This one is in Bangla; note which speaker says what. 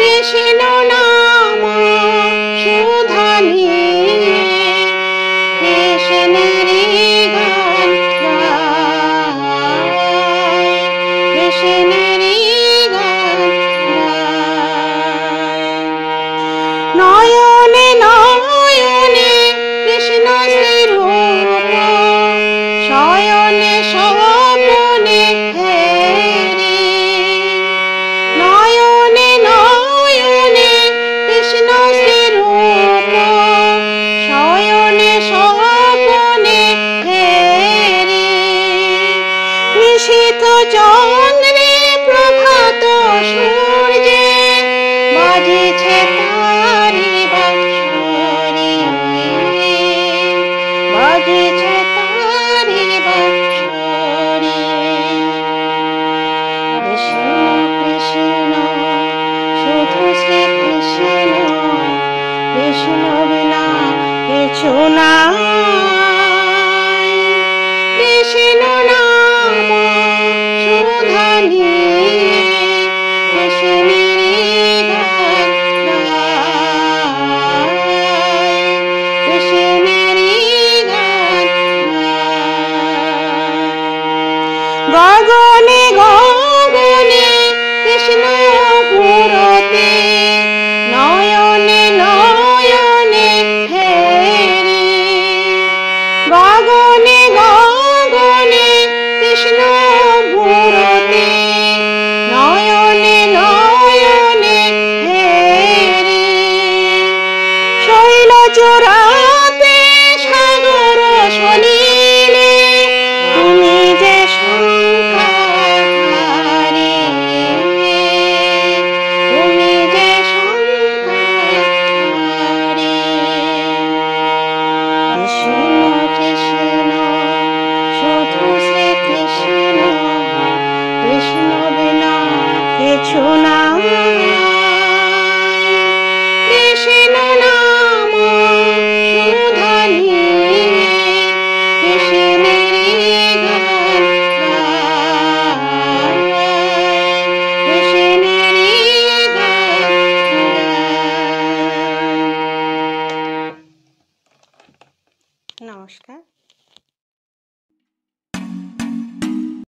Speaker 1: কৃষ্ণ নাম সুধা নিয়ে কৃষ্ণেরই গান গায়, কৃষ্ণেরই গান গায়। নয়নে নয়নে কৃষ্ণ শ্রীরূপ, শয়নে স্বপনে হেরি। নয়নে নয়নে কৃষ্ণ শ্রীরূপ, শয়নে স্বপনে হেরি। নিশীথ চন্দ্রে প্রভাত সূর্যে বাজিছে তারি বাঁশরি, বাজিছে তারি বাঁশরি। কৃষ্ণ কৃষ্ণ শুধু শ্রী কৃষ্ণ, কৃষ্ণ বিনা কিছু নাই। কৃষ্ণ নাম সুধা নিয়ে কৃষ্ণেরই গান গায়, কৃষ্ণেরই গান গায়। গগনে গগনে কৃষ্ণ মূরতি, নয়নে নয়নে হেরি। গগনে গগনে কৃষ্ণ মূরতি, নয়নে নয়নে হেরি। শৈল চূড়াতে সাগর সলিলে তুমি যে শঙ্কাহারি, তুমি যে শঙ্কাহারি। কৃষ্ণ কৃষ্ণ শুধু শ্রী কৃষ্ণ, কৃষ্ণ বিনা কিছু নাই। কৃষ্ণ নাম সুধা নিয়ে কৃষ্ণেরই গান গায়, কৃষ্ণেরই গান গায়। নমস্কার।